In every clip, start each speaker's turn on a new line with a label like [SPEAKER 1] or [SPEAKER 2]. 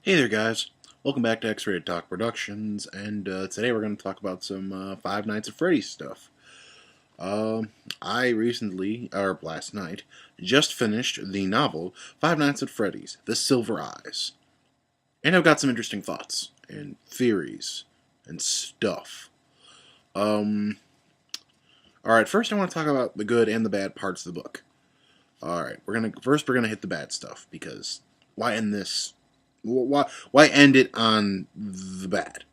[SPEAKER 1] Hey there, guys. Welcome back to X-Rated Talk Productions, and today we're going to talk about some Five Nights at Freddy's stuff. Um, I recently, or last night, just finished the novel Five Nights at Freddy's: The Silver Eyes, and I've got some interesting thoughts and theories and stuff. Um, all right, first I want to talk about the good and the bad parts of the book. All right, we're gonna hit the bad stuff because why end this? Why end it on the bad?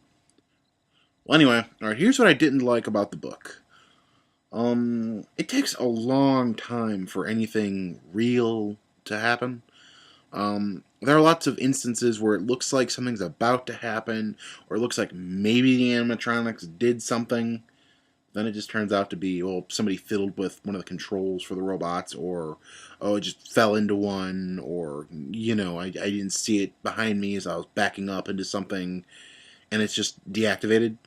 [SPEAKER 1] Well, anyway, all right. Here's what I didn't like about the book. It takes a long time for anything real to happen. There are lots of instances where it looks like something's about to happen, or it looks like maybe the animatronics did something. Then it just turns out to be, well, somebody fiddled with one of the controls for the robots, or, oh, it just fell into one, or, I didn't see it behind me as I was backing up into something, and it's just deactivated.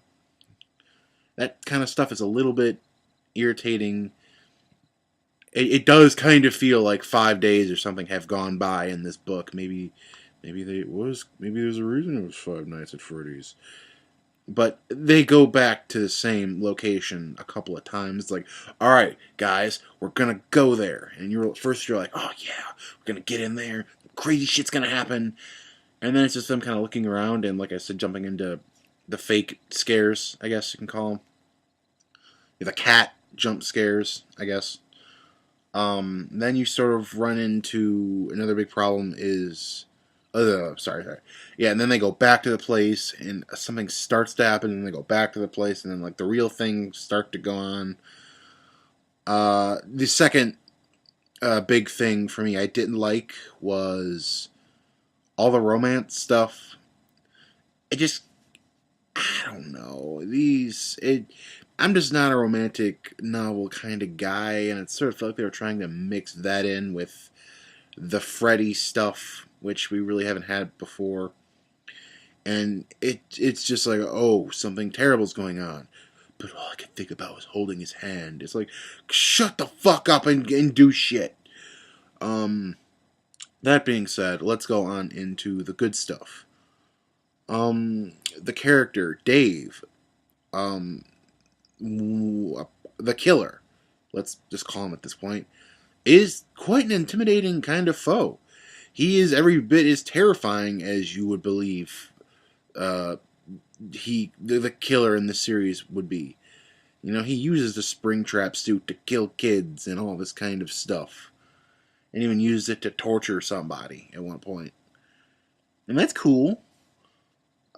[SPEAKER 1] That kind of stuff is a little bit irritating. It does kind of feel like 5 days or something have gone by in this book. Maybe there's a reason it was Five Nights at Freddy's. But they go back to the same location a couple of times. It's like, all right, guys, we're gonna go there, and you're like, oh yeah, we're gonna get in there. Crazy shit's gonna happen, and then it's just them kind of looking around and, like I said, jumping into the fake scares, I guess you can call them. The cat jump scares, I guess. Then you sort of run into another big problem is, sorry. Yeah, and then they go back to the place, and something starts to happen, and they go back to the place, and then like the real thing start to go on. The second big thing for me I didn't like was all the romance stuff. It just, I don't know. I'm just not a romantic novel kind of guy, and it sort of felt like they were trying to mix that in with the Freddy stuff, which we really haven't had before. And it's just like, oh, something terrible's going on. But all I could think about was holding his hand. It's like, shut the fuck up and do shit. Um, that being said, let's go on into the good stuff. The character, Dave, um, the killer, let's just call him at this point, is quite an intimidating kind of foe. He is every bit as terrifying as you would believe uh, the killer in the series would be. He uses the Springtrap suit to kill kids and all this kind of stuff. And even uses it to torture somebody at one point. And that's cool.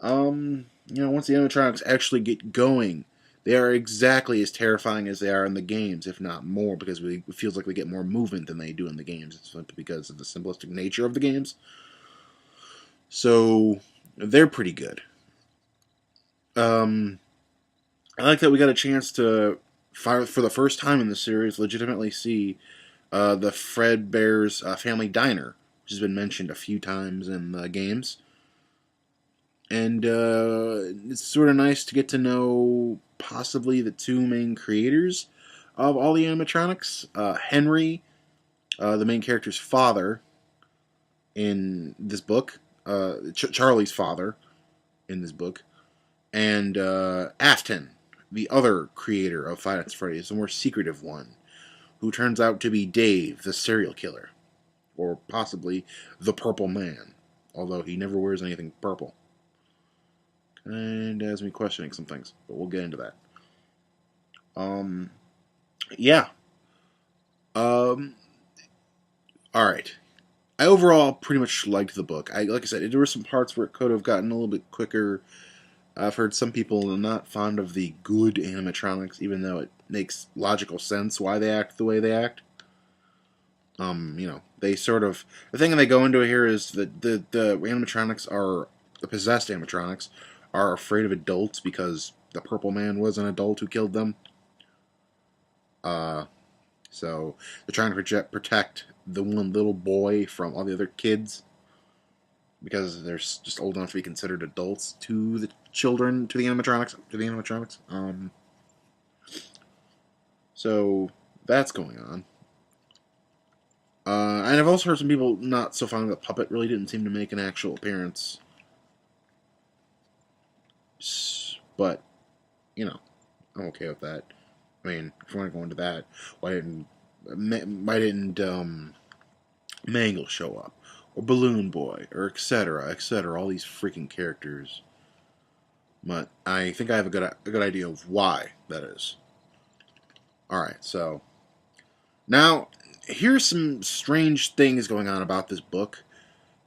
[SPEAKER 1] Once the animatronics actually get going, they are exactly as terrifying as they are in the games, if not more, because it feels like we get more movement than they do in the games. It's simply because of the simplistic nature of the games. So, they're pretty good. I like that we got a chance to, for the first time in the series, legitimately see the Fredbear's Family Diner, which has been mentioned a few times in the games. And it's sort of nice to get to know possibly the two main creators of all the animatronics. Henry, the main character's father in this book, Charlie's father in this book, and Afton, the other creator of Five Nights at Freddy's, the more secretive one, who turns out to be Dave, the serial killer, or possibly the Purple Man, although he never wears anything purple. And has me questioning some things, but we'll get into that. Yeah. Um, all right. I overall pretty much liked the book. Like I said, there were some parts where it could have gotten a little bit quicker. I've heard some people are not fond of the good animatronics, even though it makes logical sense why they act the way they act. They sort of, the thing they go into here is that the animatronics are, the possessed animatronics are afraid of adults because the Purple Man was an adult who killed them. So they're trying to protect the one little boy from all the other kids because they're just old enough to be considered adults to the children, to the animatronics. So that's going on. And I've also heard some people not so fond of the puppet really didn't seem to make an actual appearance But, you know, I'm okay with that. I mean, if you want to go into that, why didn't Mangle show up? Or Balloon Boy, or etc., etc., all these freaking characters. But I think I have a good idea of why that is. Alright, so now here's some strange things going on about this book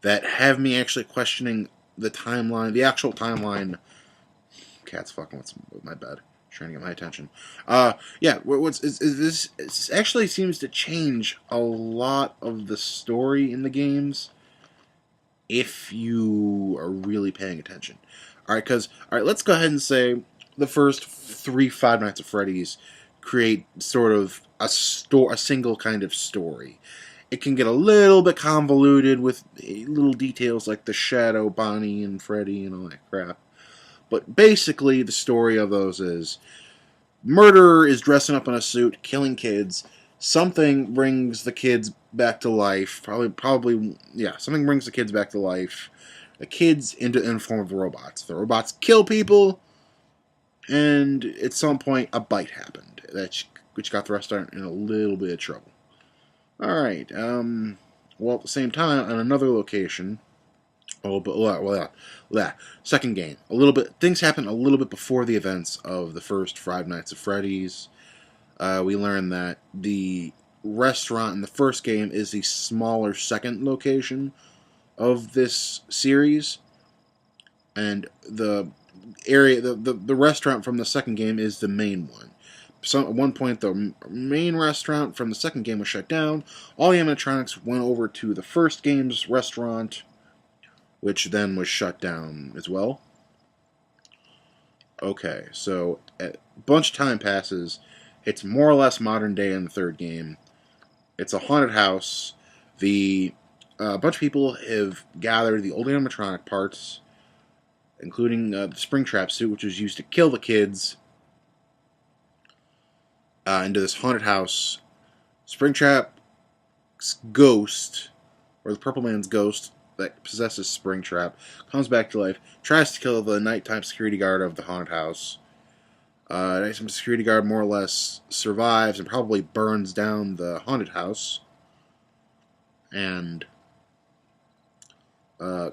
[SPEAKER 1] that have me actually questioning the timeline, the actual timeline. Cat's fucking with my bed, trying to get my attention. Yeah, this actually seems to change a lot of the story in the games if you are really paying attention. All right, let's go ahead and say the first three Five Nights at Freddy's create sort of a single kind of story. It can get a little bit convoluted with little details like the shadow, Bonnie, and Freddy, and all that crap. But basically, the story of those is murderer is dressing up in a suit, killing kids. Something brings the kids back to life. Yeah. Something brings the kids back to life. The kids in the form of robots. The robots kill people, and at some point, a bite happened, which got the restaurant in a little bit of trouble. All right. Well, at the same time, on another location. Oh, but yeah. Second game. A little bit. Things happen a little bit before the events of the first Five Nights at Freddy's. We learn that the restaurant in the first game is the smaller second location of this series, and the restaurant from the second game is the main one. So at one point, the main restaurant from the second game was shut down. All the animatronics went over to the first game's restaurant, which then was shut down as well. Okay, so a bunch of time passes. It's more or less modern day in the third game. It's a haunted house. A bunch of people have gathered the old animatronic parts, including the Springtrap suit, which was used to kill the kids, into this haunted house. Springtrap's ghost, or the Purple Man's ghost that possesses Springtrap, comes back to life, tries to kill the nighttime security guard of the haunted house. Nighttime security guard more or less survives and probably burns down the haunted house and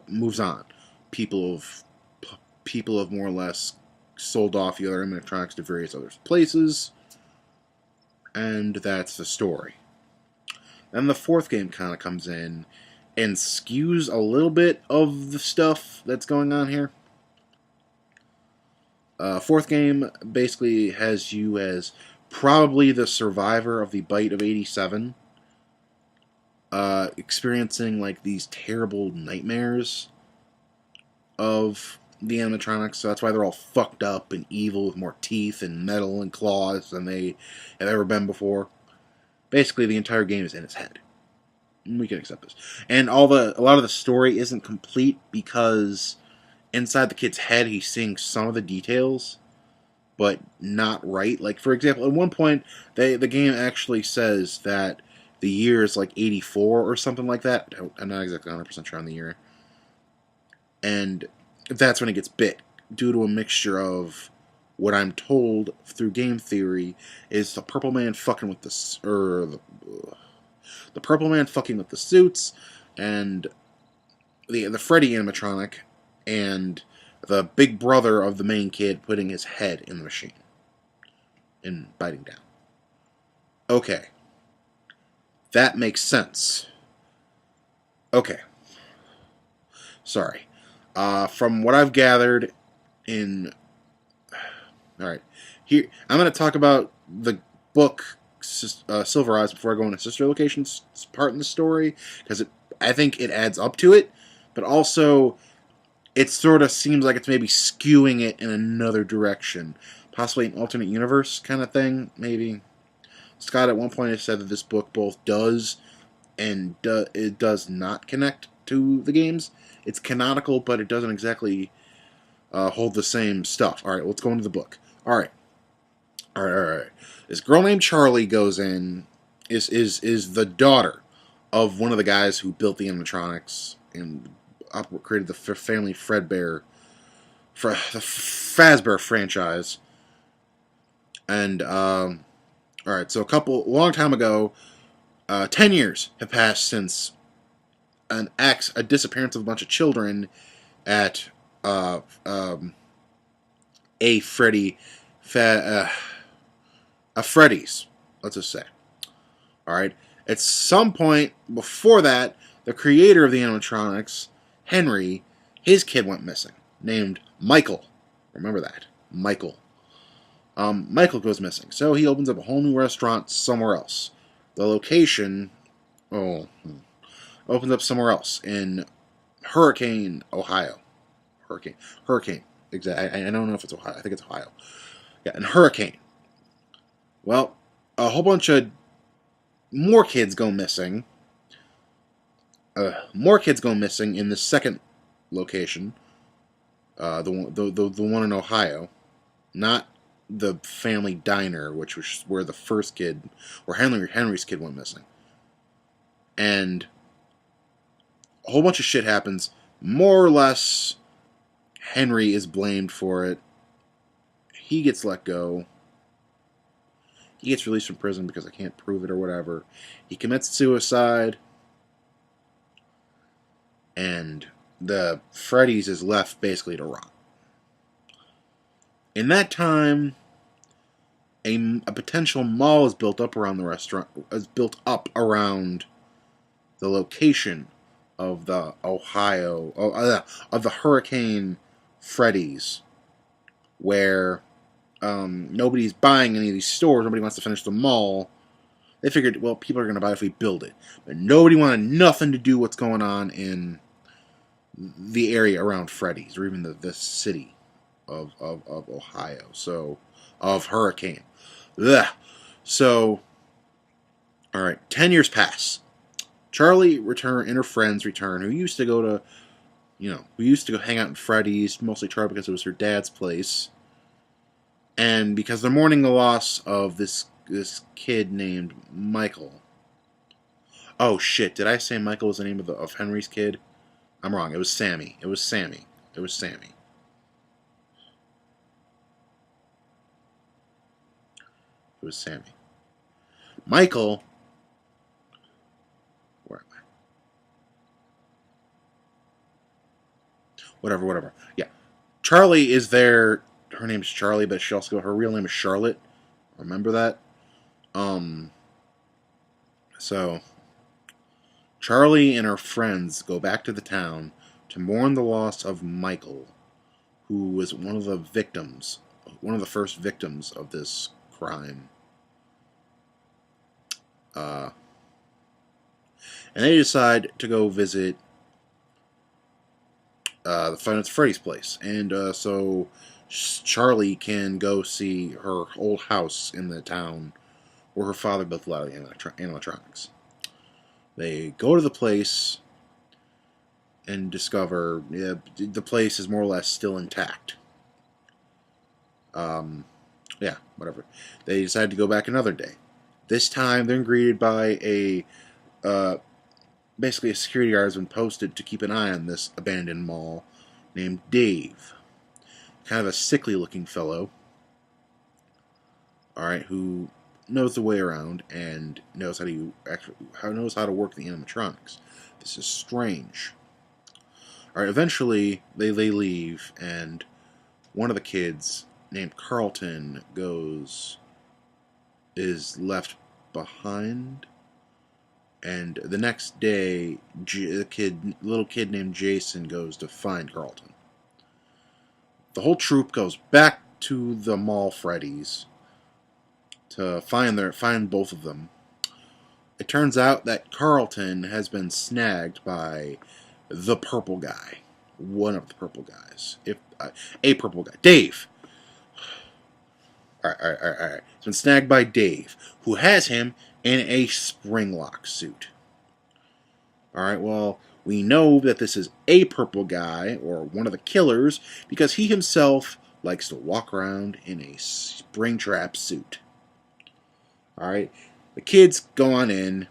[SPEAKER 1] moves on. People have more or less sold off the other animatronics to various other places, and that's the story. Then the fourth game kind of comes in and skews a little bit of the stuff that's going on here. Fourth game basically has you as probably the survivor of the bite of 87, experiencing like these terrible nightmares of the animatronics. So that's why they're all fucked up and evil with more teeth and metal and claws than they have ever been before. Basically, the entire game is in his head. We can accept this. And a lot of the story isn't complete because inside the kid's head he's seeing some of the details, but not right. Like, for example, at one point the game actually says that the year is like 84 or something like that. I'm not exactly 100% sure on the year. And that's when it gets bit, due to a mixture of what I'm told through game theory is the Purple Man fucking with the Purple Man fucking with the suits, and the Freddy animatronic, and the big brother of the main kid putting his head in the machine and biting down. Okay. That makes sense. Okay. Sorry. From what I've gathered Alright. Here, I'm going to talk about the book Silver Eyes before I go into Sister Location's part in the story, because I think it adds up to it, but also it sort of seems like it's maybe skewing it in another direction. Possibly an alternate universe kind of thing, maybe. Scott at one point has said that this book both does and it does not connect to the games. It's canonical, but it doesn't exactly hold the same stuff. Alright, let's go into the book. Alright. This girl named Charlie goes in, is the daughter of one of the guys who built the animatronics and created the family Fredbear for the Fazbear franchise. And all right, so a long time ago, 10 years have passed since a disappearance of a bunch of children at uh, um, a Freddy, a Freddy's. Let's just say. All right. At some point before that, the creator of the animatronics, Henry, his kid went missing, named Michael. Remember that, Michael. Michael goes missing, so he opens up a whole new restaurant somewhere else. The location, opens up somewhere else in Hurricane, Ohio. Hurricane. Exactly. I don't know if it's Ohio. I think it's Ohio. Yeah, in Hurricane. Well, a whole bunch of more kids go missing. More kids go missing in the second location, the one in Ohio, not the family diner, which was where the first kid, where Henry's kid went missing. And a whole bunch of shit happens. More or less, Henry is blamed for it. He gets let go. He gets released from prison because I can't prove it or whatever. He commits suicide. And the Freddy's is left basically to rot. In that time, a potential mall is built up around the restaurant, is built up around the location of the of the Hurricane Freddy's, where nobody's buying any of these stores. Nobody wants to finish the mall. They figured, well, people are going to buy it if we build it. But nobody wanted nothing to do what's going on in the area around Freddy's, or even the city of Ohio. So, of Hurricane. Ugh. So, all right, 10 years pass. Charlie and her friends return, who used to go to, who used to go hang out in Freddy's, mostly Charlie because it was her dad's place. And because they're mourning the loss of this kid named Michael. Oh shit! Did I say Michael was the name of Henry's kid? I'm wrong. It was Sammy. It was Sammy. It was Sammy. It was Sammy. Michael. Where am I? Whatever. Yeah. Charlie is there. Her name's Charlie, but her real name is Charlotte. Remember that? So Charlie and her friends go back to the town to mourn the loss of Michael, who was one of the first victims of this crime. And they decide to go visit the Five Nights at Freddy's place. And so Charlie can go see her old house in the town where her father built a lot of the animatronics. They go to the place and discover the place is more or less still intact. Yeah, whatever. They decide to go back another day. This time they're greeted by basically a security guard has been posted to keep an eye on this abandoned mall named Dave. Kind of a sickly looking fellow. Alright, who knows the way around and knows how to work the animatronics. This is strange. Alright, eventually they leave, and one of the kids named Carlton is left behind, and the next day little kid named Jason goes to find Carlton. The whole troop goes back to the mall Freddy's to find both of them. It turns out that Carlton has been snagged by the purple guy. One of the purple guys. A purple guy. Dave. Alright. He's been snagged by Dave, who has him in a spring-lock suit. Alright, well, we know that this is a purple guy, or one of the killers, because he himself likes to walk around in a spring-trap suit. Alright, the kids go on in,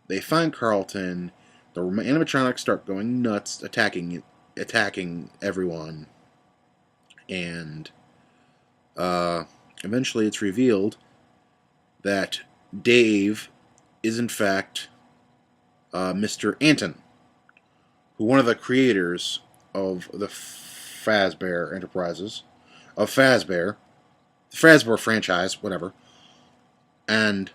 [SPEAKER 1] they find Carlton, the animatronics start going nuts, attacking everyone. And eventually it's revealed that Dave is in fact Mr. Anton, who one of the creators of the Fazbear Enterprises, of Fazbear, the Fazbear franchise, whatever, and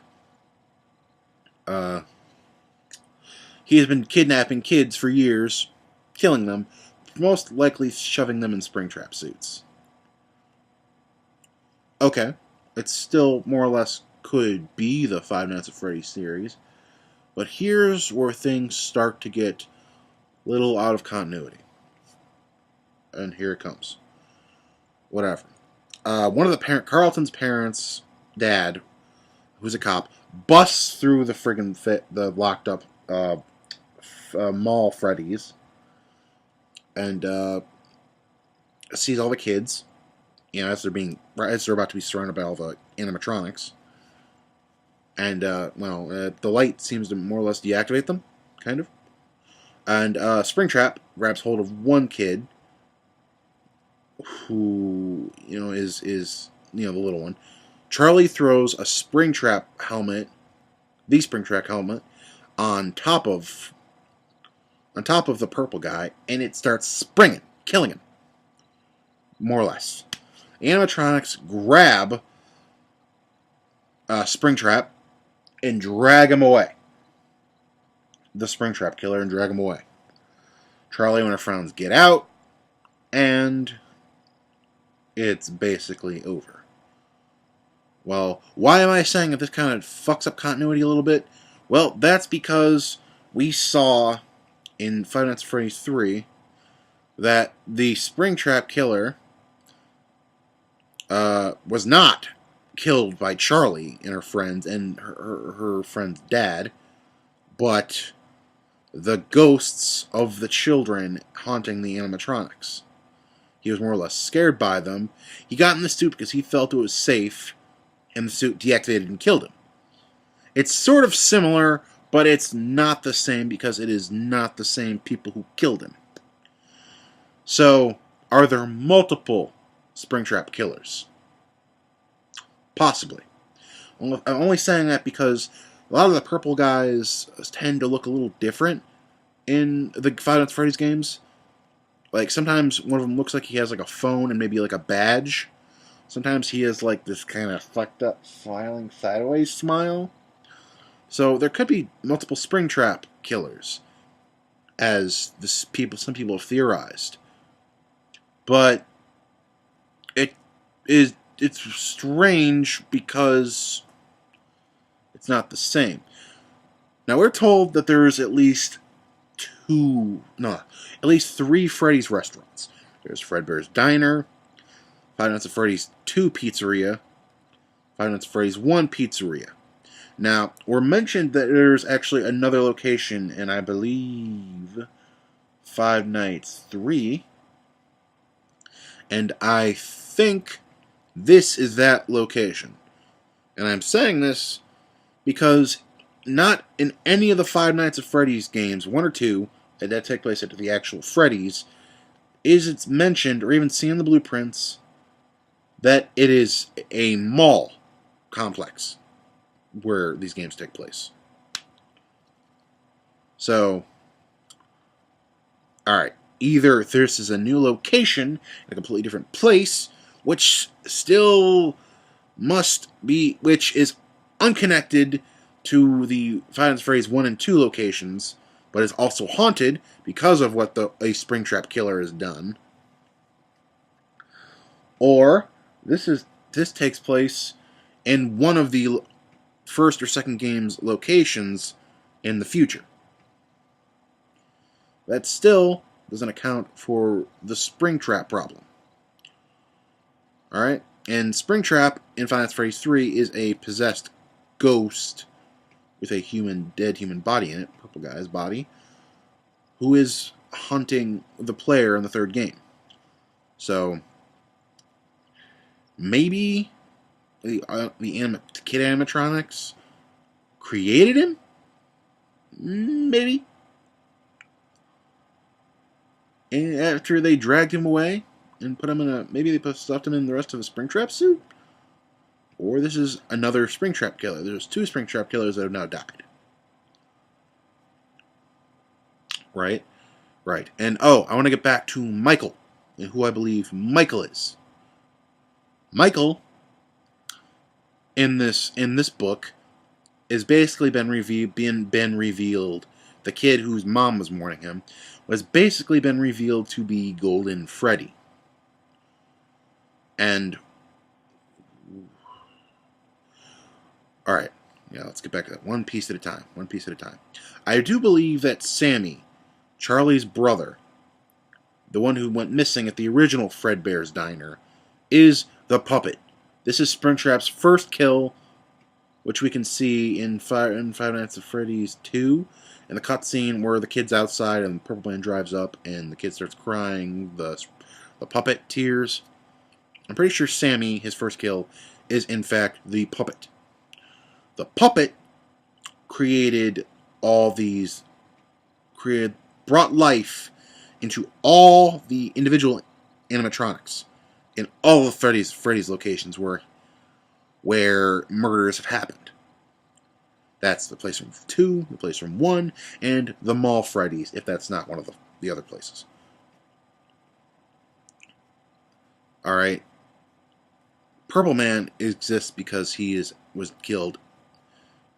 [SPEAKER 1] he has been kidnapping kids for years, killing them, most likely shoving them in Springtrap suits. Okay, it still more or less could be the Five Nights at Freddy's series, but here's where things start to get a little out of continuity. And here it comes. Whatever. One of the Carlton's parents' dad, who's a cop, busts through the friggin' the locked up mall Freddy's and sees all the kids, as they're about to be surrounded by all the animatronics, and the light seems to more or less deactivate them, kind of. And Springtrap grabs hold of one kid, who is the little one. Charlie throws a Springtrap helmet, the Springtrap helmet, on top of the purple guy, and it starts springing, killing him, more or less. Animatronics grab Springtrap and drag him away. The Springtrap killer, and drag him away. Charlie and her friends get out, and it's basically over. Well, why am I saying that this kind of fucks up continuity a little bit? Well, that's because we saw in Five Nights at Freddy's 3 that the Springtrap killer was not killed by Charlie and her friends and her friend's dad, but the ghosts of the children haunting the animatronics. He was more or less scared by them. He got in the suit because he felt it was safe, and the suit deactivated and killed him. It's sort of similar, but it's not the same because it is not the same people who killed him. So, are there multiple Springtrap killers? Possibly. I'm only saying that because a lot of the purple guys tend to look a little different in the Five Nights at Freddy's games. Like, sometimes one of them looks like he has like a phone and maybe like a badge. Sometimes he has like this kind of fucked up smiling sideways smile. So there could be multiple Springtrap killers, as some people have theorized. But it's strange because it's not the same. Now we're told that there's at least three Freddy's restaurants. There's Fredbear's Diner, Five Nights at Freddy's 2 Pizzeria, Five Nights at Freddy's 1 Pizzeria. Now, we're mentioned that there's actually another location in, I believe, Five Nights 3. And I think this is that location. And I'm saying this because not in any of the Five Nights at Freddy's games, 1 or 2, that take place at the actual Freddy's, is it's mentioned or even seen in the blueprints that it is a mall complex where these games take place. So, alright, either this is a new location, a completely different place, which is unconnected to the Five Nights at Freddy's 1 and 2 locations, but is also haunted because of what a Springtrap killer has done. Or this takes place in one of the first or second game's locations in the future. That still doesn't account for the Springtrap problem. Alright? And Springtrap in Five Nights at Freddy's 3 is a possessed ghost with a dead human body in it, purple guy's body, who is hunting the player in the third game. So, maybe the kid animatronics created him? Maybe. And after they dragged him away and put him in a... Maybe they stuffed him in the rest of a Springtrap suit? Or this is another Springtrap killer. There's 2 Springtrap killers that have now died. Right? Right. And, oh, I want to get back to Michael, and who I believe Michael is. Michael, in this book, has basically been revealed. The kid whose mom was mourning him was basically been revealed to be Golden Freddy. And all right, yeah, let's get back to that one piece at a time. One piece at a time. I do believe that Sammy, Charlie's brother, the one who went missing at the original Fredbear's Diner, is the puppet. This is Springtrap's first kill, which we can see in Five Nights at Freddy's 2, in the cutscene where the kid's outside and the Purple Man drives up and the kid starts crying, the puppet tears. I'm pretty sure Sammy, his first kill, is in fact the puppet. The puppet brought life into all the individual animatronics in all of Freddy's locations where murders have happened. That's the place from 2, the place from 1, and the Mall Freddy's, if that's not one of the other places. Alright. Purple Man exists because he was killed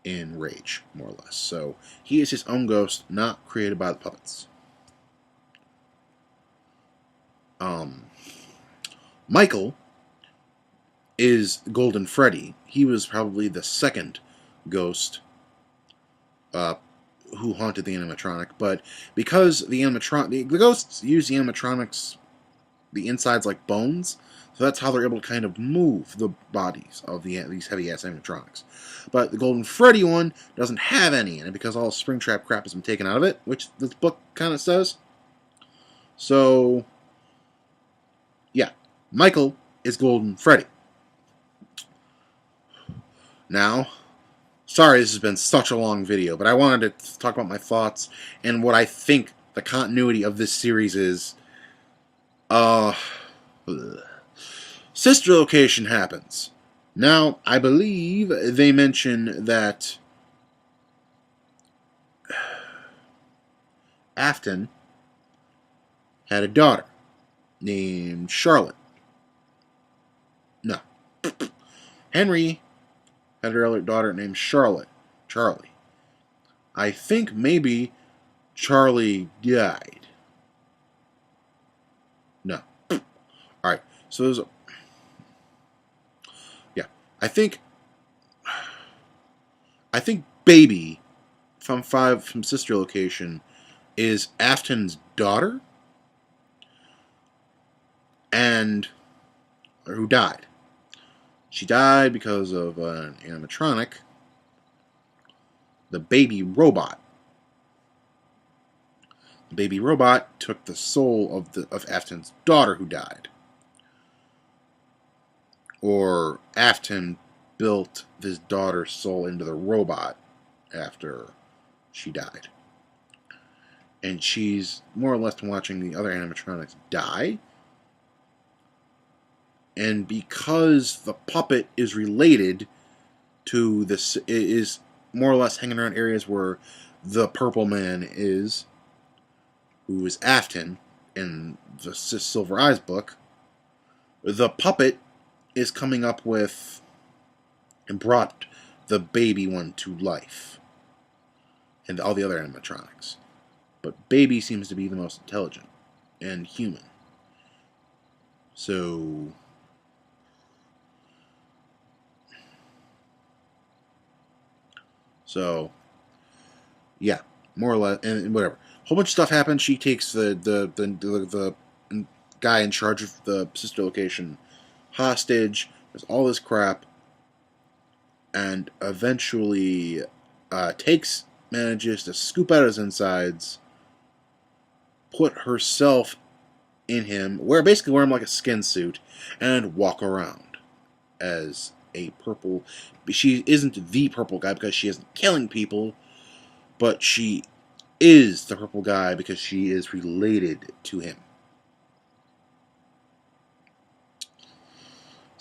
[SPEAKER 1] in rage, more or less. So, he is his own ghost, not created by the puppets. Michael is Golden Freddy. He was probably the second ghost who haunted the animatronic, but because the ghosts use the animatronics, the insides like bones, so that's how they're able to kind of move the bodies of these heavy-ass animatronics. But the Golden Freddy one doesn't have any in it because all Springtrap crap has been taken out of it, which this book kind of says. So, yeah, Michael is Golden Freddy. Now, sorry this has been such a long video, but I wanted to talk about my thoughts and what I think the continuity of this series is. Sister location happens. Now, I believe they mention that Afton had a daughter named Charlotte. No. Henry had a daughter named Charlie. I think maybe Charlie died. No. Alright, so there's a... Yeah, I think Baby from Sister Location is Afton's daughter, and who died. She died because of an animatronic, the baby robot. The baby robot took the soul of Afton's daughter who died. Or Afton built his daughter's soul into the robot after she died. And she's more or less watching the other animatronics die. And because the puppet is related to this, is more or less hanging around areas where the Purple Man is, who is Afton in the Silver Eyes book, the puppet is coming up with and brought the baby one to life, and all the other animatronics. But Baby seems to be the most intelligent and human. So yeah, more or less, and whatever. A whole bunch of stuff happens. She takes the guy in charge of the sister location hostage. There's all this crap, and eventually manages to scoop out his insides, put herself in him, basically wear him like a skin suit, and walk around as a purple. She isn't the purple guy because she isn't killing people, but she is the purple guy because she is related to him.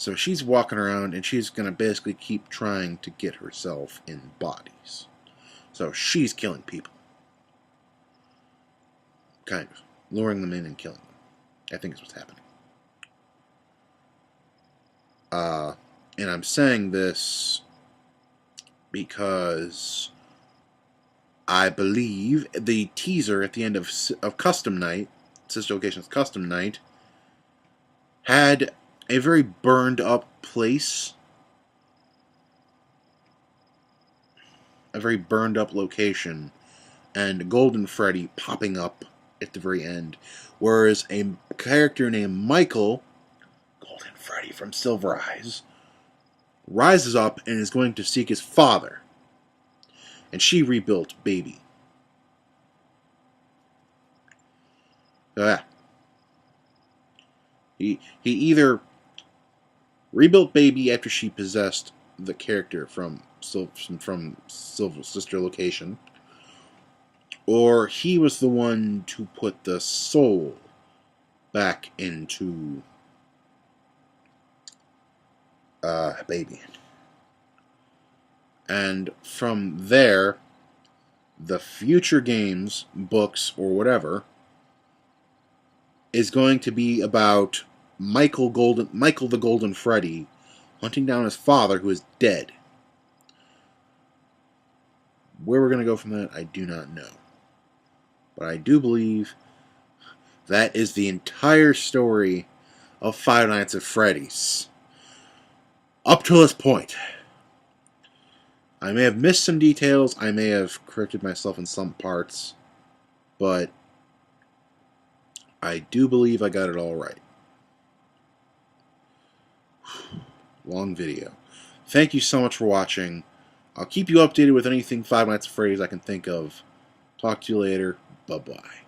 [SPEAKER 1] So she's walking around and she's going to basically keep trying to get herself in bodies. So she's killing people. Kind of. Luring them in and killing them. I think is what's happening. And I'm saying this because I believe the teaser at the end of Custom Night, Sister Location's Custom Night, had a very burned up place. A very burned up location. And Golden Freddy popping up at the very end. Whereas a character named Michael, Golden Freddy from Silver Eyes, rises up and is going to seek his father. And she rebuilt Baby. So yeah. He either rebuilt Baby after she possessed the character from Silver Sister Location, or he was the one to put the soul back into Baby. And from there, the future games, books, or whatever, is going to be about Michael the Golden Freddy hunting down his father, who is dead. Where we're going to go from that, I do not know. But I do believe that is the entire story of Five Nights at Freddy's. Up to this point. I may have missed some details, I may have corrected myself in some parts, but I do believe I got it all right. Long video. Thank you so much for watching. I'll keep you updated with anything Five Nights at Freddy's I can think of. Talk to you later. Bye-bye.